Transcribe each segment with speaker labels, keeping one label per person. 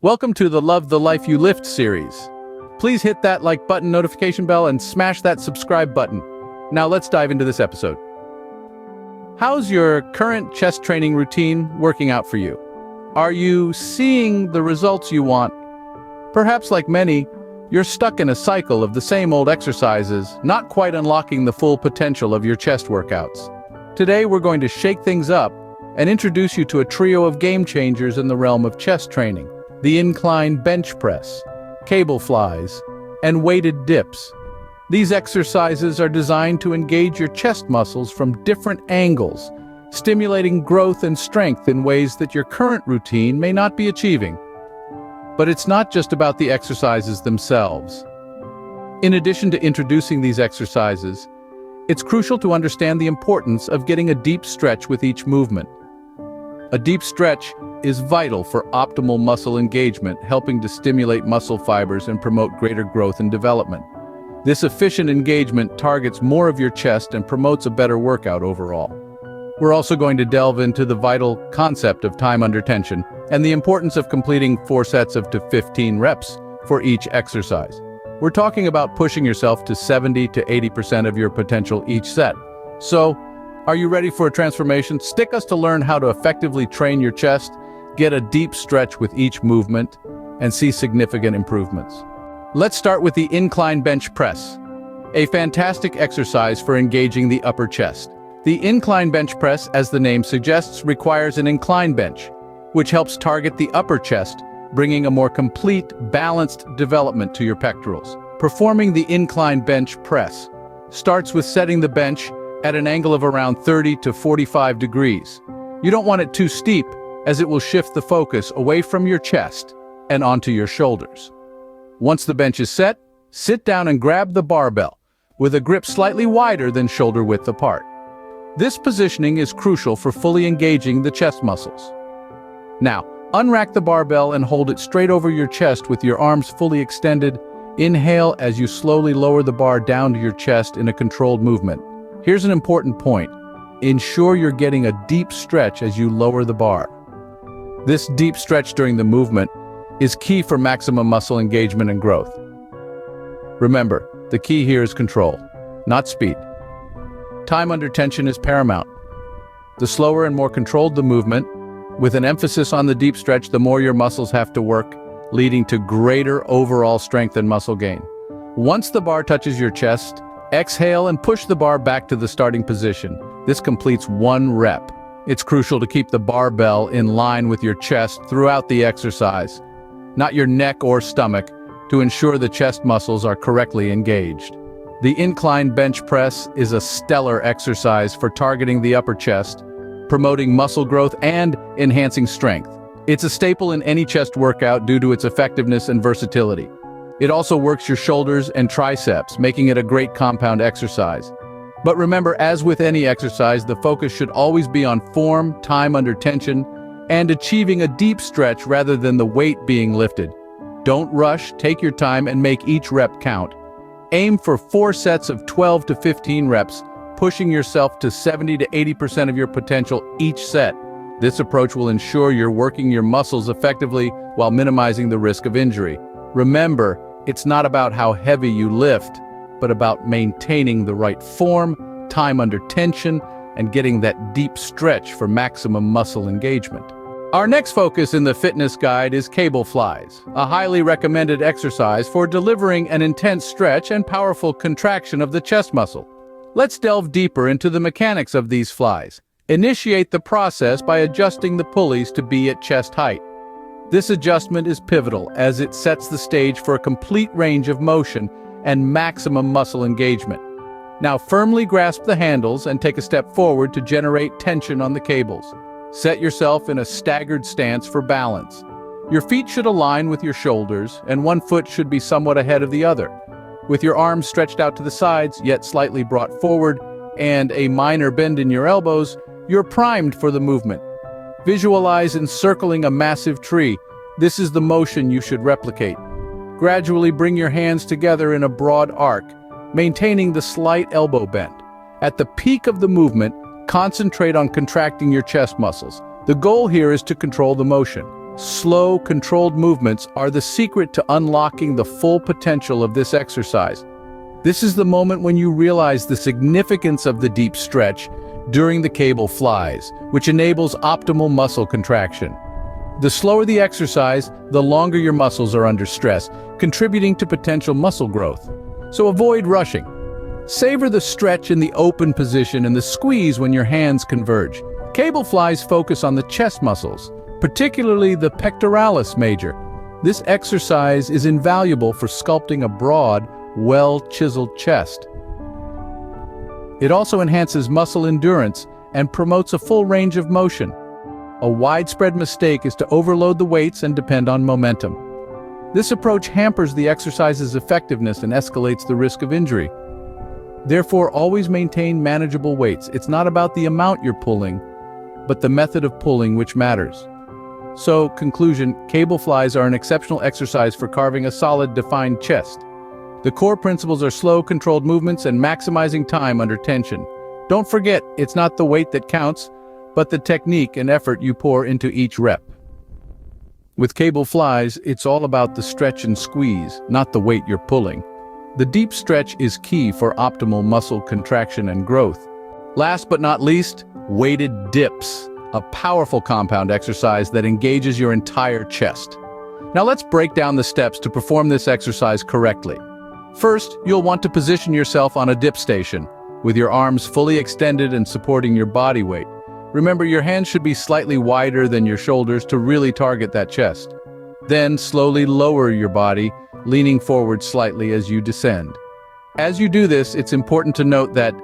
Speaker 1: Welcome to the Love the Life You Lift series. Please hit that like button, notification bell, and smash that subscribe button. Now let's dive into this episode. How's your current chest training routine working out for you? Are you seeing the results you want? Perhaps like many, you're stuck in a cycle of the same old exercises, not quite unlocking the full potential of your chest workouts. Today we're going to shake things up and introduce you to a trio of game changers in the realm of chest training: the incline bench press, cable flies, and weighted dips. These exercises are designed to engage your chest muscles from different angles, stimulating growth and strength in ways that your current routine may not be achieving. But it's not just about the exercises themselves. In addition to introducing these exercises, it's crucial to understand the importance of getting a deep stretch with each movement. A deep stretch is vital for optimal muscle engagement, helping to stimulate muscle fibers and promote greater growth and development. This efficient engagement targets more of your chest and promotes a better workout overall. We're also going to delve into the vital concept of time under tension and the importance of completing 4 sets of 15 reps for each exercise. We're talking about pushing yourself to 70 to 80% of your potential each set. So, are you ready for a transformation? Stick us to learn how to effectively train your chest, get a deep stretch with each movement, and see significant improvements. Let's start with the incline bench press, a fantastic exercise for engaging the upper chest. The incline bench press, as the name suggests, requires an incline bench, which helps target the upper chest, bringing a more complete, balanced development to your pectorals. Performing the incline bench press starts with setting the bench at an angle of around 30 to 45 degrees. You don't want it too steep, as it will shift the focus away from your chest and onto your shoulders. Once the bench is set, sit down and grab the barbell, with a grip slightly wider than shoulder width apart. This positioning is crucial for fully engaging the chest muscles. Now, unrack the barbell and hold it straight over your chest with your arms fully extended. Inhale as you slowly lower the bar down to your chest in a controlled movement. Here's an important point. Ensure you're getting a deep stretch as you lower the bar. This deep stretch during the movement is key for maximum muscle engagement and growth. Remember, the key here is control, not speed. Time under tension is paramount. The slower and more controlled the movement, with an emphasis on the deep stretch, the more your muscles have to work, leading to greater overall strength and muscle gain. Once the bar touches your chest, exhale and push the bar back to the starting position. This completes 1 rep. It's crucial to keep the barbell in line with your chest throughout the exercise, not your neck or stomach, to ensure the chest muscles are correctly engaged. The incline bench press is a stellar exercise for targeting the upper chest, promoting muscle growth and enhancing strength. It's a staple in any chest workout due to its effectiveness and versatility. It also works your shoulders and triceps, making it a great compound exercise. But remember, as with any exercise, the focus should always be on form, time under tension, and achieving a deep stretch rather than the weight being lifted. Don't rush, take your time, and make each rep count. Aim for 4 sets of 12 to 15 reps, pushing yourself to 70 to 80% of your potential each set. This approach will ensure you're working your muscles effectively while minimizing the risk of injury. Remember, it's not about how heavy you lift, but about maintaining the right form, time under tension, and getting that deep stretch for maximum muscle engagement. Our next focus in the fitness guide is cable flies, a highly recommended exercise for delivering an intense stretch and powerful contraction of the chest muscle. Let's delve deeper into the mechanics of these flies. Initiate the process by adjusting the pulleys to be at chest height. This adjustment is pivotal as it sets the stage for a complete range of motion and maximum muscle engagement. Now firmly grasp the handles and take a step forward to generate tension on the cables. Set yourself in a staggered stance for balance. Your feet should align with your shoulders, and one foot should be somewhat ahead of the other. With your arms stretched out to the sides, yet slightly brought forward, and a minor bend in your elbows, you're primed for the movement. Visualize encircling a massive tree. This is the motion you should replicate. Gradually bring your hands together in a broad arc, maintaining the slight elbow bend. At the peak of the movement, concentrate on contracting your chest muscles. The goal here is to control the motion. Slow, controlled movements are the secret to unlocking the full potential of this exercise. This is the moment when you realize the significance of the deep stretch during the cable flies, which enables optimal muscle contraction. The slower the exercise, the longer your muscles are under stress, contributing to potential muscle growth. So avoid rushing. Savor the stretch in the open position and the squeeze when your hands converge. Cable flies focus on the chest muscles, particularly the pectoralis major. This exercise is invaluable for sculpting a broad, well-chiseled chest. It also enhances muscle endurance and promotes a full range of motion. A widespread mistake is to overload the weights and depend on momentum. This approach hampers the exercise's effectiveness and escalates the risk of injury. Therefore, always maintain manageable weights. It's not about the amount you're pulling, but the method of pulling which matters. So, conclusion, cable flies are an exceptional exercise for carving a solid, defined chest. The core principles are slow, controlled movements and maximizing time under tension. Don't forget, it's not the weight that counts, but the technique and effort you pour into each rep. With cable flies, it's all about the stretch and squeeze, not the weight you're pulling. The deep stretch is key for optimal muscle contraction and growth. Last but not least, weighted dips, a powerful compound exercise that engages your entire chest. Now let's break down the steps to perform this exercise correctly. First, you'll want to position yourself on a dip station, with your arms fully extended and supporting your body weight. Remember, your hands should be slightly wider than your shoulders to really target that chest. Then, slowly lower your body, leaning forward slightly as you descend. As you do this, it's important to note that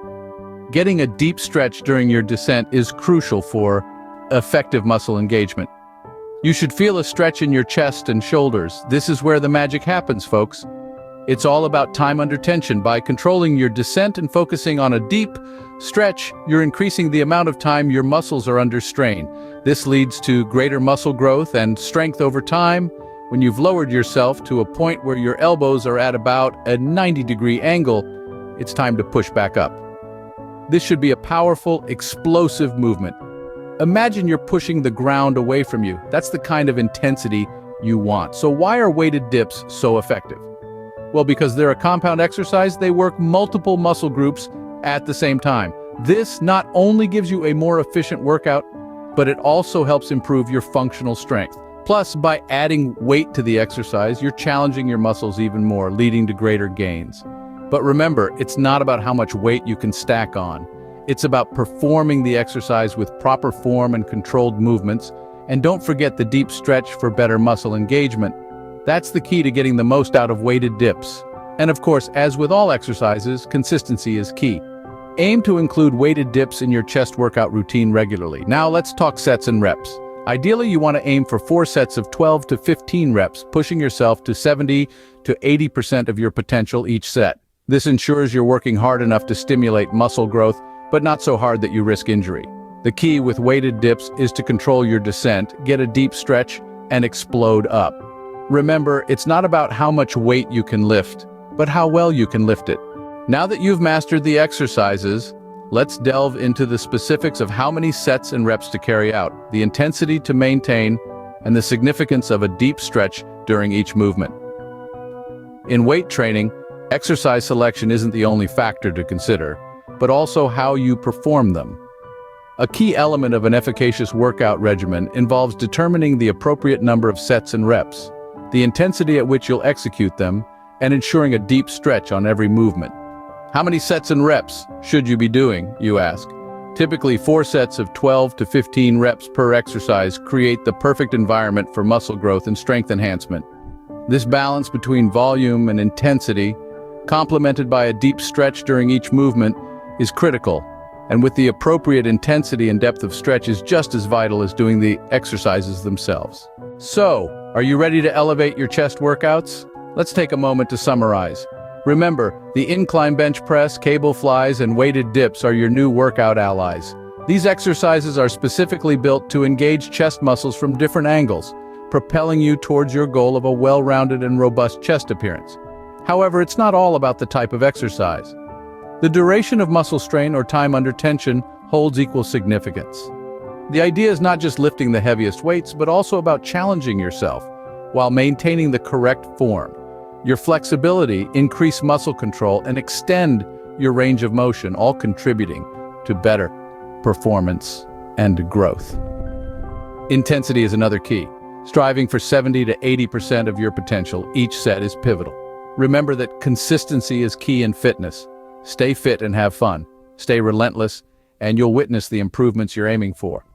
Speaker 1: getting a deep stretch during your descent is crucial for effective muscle engagement. You should feel a stretch in your chest and shoulders. This is where the magic happens, folks. It's all about time under tension. By controlling your descent and focusing on a deep stretch, you're increasing the amount of time your muscles are under strain. This leads to greater muscle growth and strength over time. When you've lowered yourself to a point where your elbows are at about a 90-degree angle, it's time to push back up. This should be a powerful, explosive movement. Imagine you're pushing the ground away from you. That's the kind of intensity you want. So why are weighted dips so effective? Well, because they're a compound exercise, they work multiple muscle groups at the same time. This not only gives you a more efficient workout, but it also helps improve your functional strength. Plus, by adding weight to the exercise, you're challenging your muscles even more, leading to greater gains. But remember, it's not about how much weight you can stack on. It's about performing the exercise with proper form and controlled movements. And don't forget the deep stretch for better muscle engagement. That's the key to getting the most out of weighted dips. And of course, as with all exercises, consistency is key. Aim to include weighted dips in your chest workout routine regularly. Now let's talk sets and reps. Ideally, you want to aim for 4 sets of 12 to 15 reps, pushing yourself to 70 to 80% of your potential each set. This ensures you're working hard enough to stimulate muscle growth, but not so hard that you risk injury. The key with weighted dips is to control your descent, get a deep stretch, and explode up. Remember, it's not about how much weight you can lift, but how well you can lift it. Now that you've mastered the exercises, let's delve into the specifics of how many sets and reps to carry out, the intensity to maintain, and the significance of a deep stretch during each movement. In weight training, exercise selection isn't the only factor to consider, but also how you perform them. A key element of an efficacious workout regimen involves determining the appropriate number of sets and reps, the intensity at which you'll execute them, and ensuring a deep stretch on every movement. How many sets and reps should you be doing, you ask? Typically, 4 sets of 12 to 15 reps per exercise create the perfect environment for muscle growth and strength enhancement. This balance between volume and intensity, complemented by a deep stretch during each movement, is critical, and with the appropriate intensity and depth of stretch is just as vital as doing the exercises themselves. So, are you ready to elevate your chest workouts? Let's take a moment to summarize. Remember, the incline bench press, cable flies, and weighted dips are your new workout allies. These exercises are specifically built to engage chest muscles from different angles, propelling you towards your goal of a well-rounded and robust chest appearance. However, it's not all about the type of exercise. The duration of muscle strain or time under tension holds equal significance. The idea is not just lifting the heaviest weights, but also about challenging yourself while maintaining the correct form. Your flexibility, increase muscle control, and extend your range of motion, all contributing to better performance and growth. Intensity is another key. Striving for 70 to 80% of your potential, each set is pivotal. Remember that consistency is key in fitness. Stay fit and have fun. Stay relentless, and you'll witness the improvements you're aiming for.